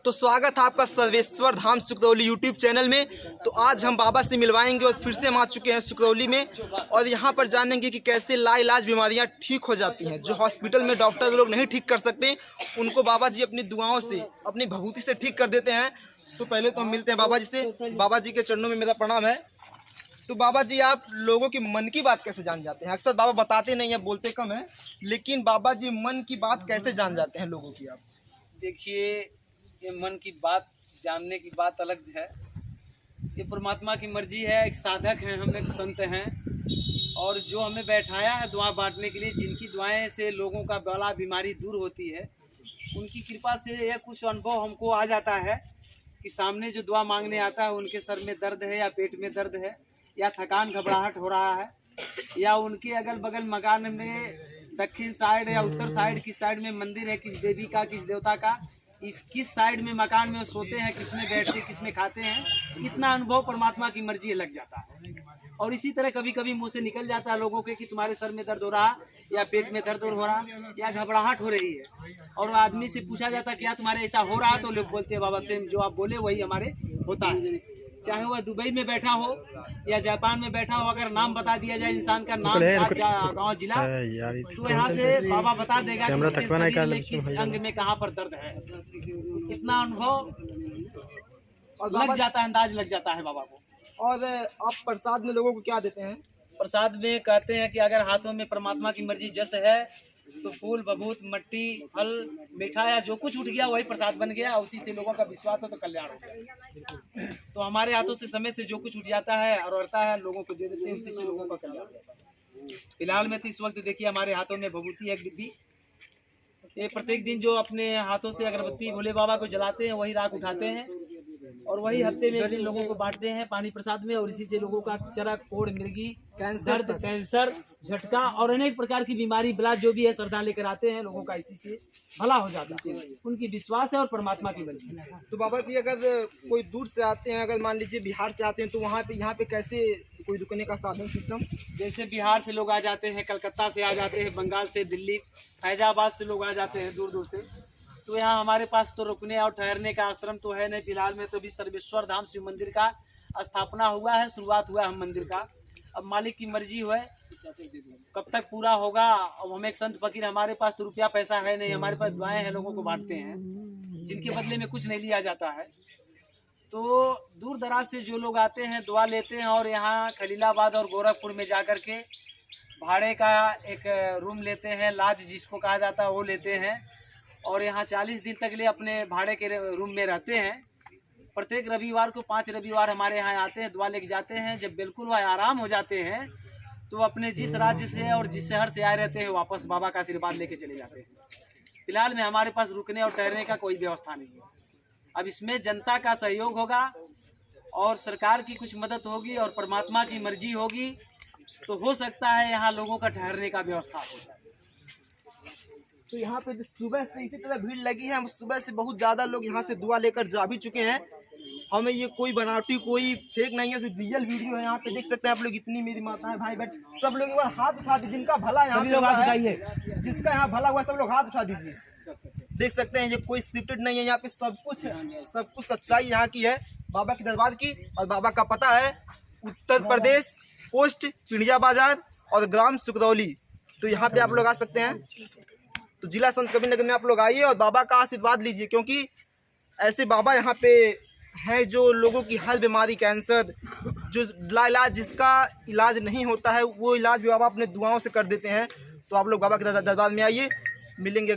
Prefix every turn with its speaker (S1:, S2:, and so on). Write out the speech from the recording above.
S1: तो स्वागत है आपका सर्वेश्वर धाम सुकरौली यूट्यूब चैनल में। तो आज हम बाबा से मिलवाएंगे और फिर से हम आ चुके हैं सुकरौली में और यहाँ पर जानेंगे कि कैसे लाइलाज बीमारियाँ ठीक हो जाती हैं। जो हॉस्पिटल में डॉक्टर लोग नहीं ठीक कर सकते उनको बाबा जी अपनी दुआओं से, अपनी भभूति से ठीक कर देते हैं। तो पहले तो हम मिलते हैं बाबा जी से। बाबा जी के चरणों में मेरा प्रणाम है। तो बाबा जी, आप लोगों के मन की बात कैसे जान जाते हैं? अक्सर बाबा बताते नहीं है, बोलते कम है, लेकिन बाबा जी मन की बात कैसे जान जाते हैं लोगों की? आप
S2: देखिए, ये मन की बात जानने की बात अलग है। ये परमात्मा की मर्जी है। एक साधक हैं, हम एक संत हैं, और जो हमें बैठाया है दुआ बांटने के लिए, जिनकी दुआएं से लोगों का बला बीमारी दूर होती है, उनकी कृपा से यह कुछ अनुभव हमको आ जाता है कि सामने जो दुआ मांगने आता है उनके सर में दर्द है या पेट में दर्द है या थकान घबराहट हो रहा है, या उनके अगल बगल मकान में दक्षिण साइड या उत्तर साइड, किस साइड में मंदिर है, किस देवी का, किस देवता का, किस साइड में मकान में सोते हैं, किस में बैठते, किस में खाते हैं, इतना अनुभव परमात्मा की मर्जी है लग जाता है। और इसी तरह कभी कभी मुंह से निकल जाता है लोगों के कि तुम्हारे सर में दर्द हो रहा या पेट में दर्द हो रहा या घबराहट हो रही है, और आदमी से पूछा जाता क्या तुम्हारे ऐसा हो रहा, तो लोग बोलते हैं बाबा सेम जो आप बोले वही हमारे होता है। चाहे वह दुबई में बैठा हो या जापान में बैठा हो, अगर नाम बता दिया जाए इंसान का नाम, गाँव, जिला, तो यहाँ से बाबा बता देगा कि उसके शरीर में किस अंग में कहाँ पर दर्द है। इतना अनुभव लग जाता है, अंदाज लग जाता है बाबा को।
S1: और आप प्रसाद में लोगों को क्या देते हैं?
S2: प्रसाद में कहते हैं कि अगर हाथों में परमात्मा की मर्जी जस है तो फूल, बबूत, मट्टी, फल, मीठा या जो कुछ उठ गया वही प्रसाद बन गया। उसी से लोगों का विश्वास हो तो कल्याण हो गया। तो हमारे हाथों से समय से जो कुछ उठ जाता है और रहता है लोगों को दे देते हैं, उसी से लोगों का कल्याण होता है। फिलहाल में तो इस वक्त देखिए हमारे हाथों में भभूति एक डिब्बी, ये प्रत्येक दिन जो अपने हाथों से अगरबत्ती भोले बाबा को जलाते हैं वही राख उठाते हैं और वही हफ्ते में एक दिन लोगों को बांटते हैं पानी प्रसाद में, और इसी से लोगों का चरक, कोढ़, मिर्गी, दर्द, कैंसर, झटका और अनेक प्रकार की बीमारी, ब्लाड जो भी है श्रद्धा लेकर आते हैं, लोगों का इसी से भला हो जाता है। उनकी विश्वास है और परमात्मा की मर्जी है।
S1: तो बाबा जी, अगर कोई दूर से आते हैं, अगर मान लीजिए बिहार से आते हैं, तो वहाँ पे यहाँ पे कैसे कोई रुकने का साधन सिस्टम?
S2: जैसे बिहार से लोग आ जाते हैं, कलकत्ता से आ जाते हैं, बंगाल से, दिल्ली, फैजाबाद से लोग आ जाते हैं दूर दूर से, तो यहाँ हमारे पास तो रुकने और ठहरने का आश्रम तो है नहीं। फिलहाल में तो भी सर्वेश्वर धाम शिव मंदिर का स्थापना हुआ है, शुरुआत हुआ है हम मंदिर का। अब मालिक की मर्जी है कब तक पूरा होगा। अब हम एक संत फकीर, हमारे पास तो रुपया पैसा है नहीं, हमारे पास दुआएं हैं, लोगों को बांटते हैं, जिनके बदले में कुछ नहीं लिया जाता है। तो दूर दराज से जो लोग आते हैं दुआ लेते हैं, और यहाँ खलीलाबाद और गोरखपुर में जाकर के भाड़े का एक रूम लेते हैं, लाज जिसको कहा जाता है वो लेते हैं, और यहाँ 40 दिन तक लिए अपने भाड़े के रूम में रहते हैं। प्रत्येक रविवार को 5 रविवार हमारे यहाँ आते हैं, दुआ लेके जाते हैं। जब बिल्कुल वह आराम हो जाते हैं तो अपने जिस राज्य से और जिस शहर से आए रहते हैं वापस बाबा का आशीर्वाद लेके चले जाते हैं। फिलहाल में हमारे पास रुकने और ठहरने का कोई व्यवस्था नहीं है। अब इसमें जनता का सहयोग होगा और सरकार की कुछ मदद होगी और परमात्मा की मर्जी होगी, तो हो सकता है यहाँ लोगों का ठहरने का व्यवस्था हो जाए।
S1: तो यहाँ पे सुबह से इसी तरह भीड़ लगी है। हम सुबह से बहुत ज़्यादा लोग यहाँ से दुआ लेकर जा भी चुके हैं। हमें ये कोई बनावटी, कोई फेक नहीं है, सिर्फ रियल वीडियो है। यहाँ पे देख सकते हैं आप लोग, इतनी मेरी माताएं, भाई बहन, सब लोग एक बार हाथ उठा दीजिए। जिनका भला यहाँ पे हुआ है, जिसका यहाँ भला हुआ, सब लोग हाथ उठा दीजिए। देख सकते हैं ये कोई स्क्रिप्टेड नहीं है, यहाँ पे सब कुछ सच्चाई यहाँ की है, बाबा के दरबार की। और बाबा का पता है उत्तर प्रदेश, पोस्ट पिंडिया बाजार और ग्राम सुकरौली। तो यहाँ पे आप लोग आ सकते हैं। तो जिला संत कबीरनगर में आप लोग आइए और बाबा का आशीर्वाद लीजिए, क्योंकि ऐसे बाबा यहाँ पे हैं जो लोगों की हर बीमारी, कैंसर, जो लाइलाज जिसका इलाज नहीं होता है वो इलाज भी बाबा अपने दुआओं से कर देते हैं। तो आप लोग बाबा के दरबार में आइए, मिलेंगे।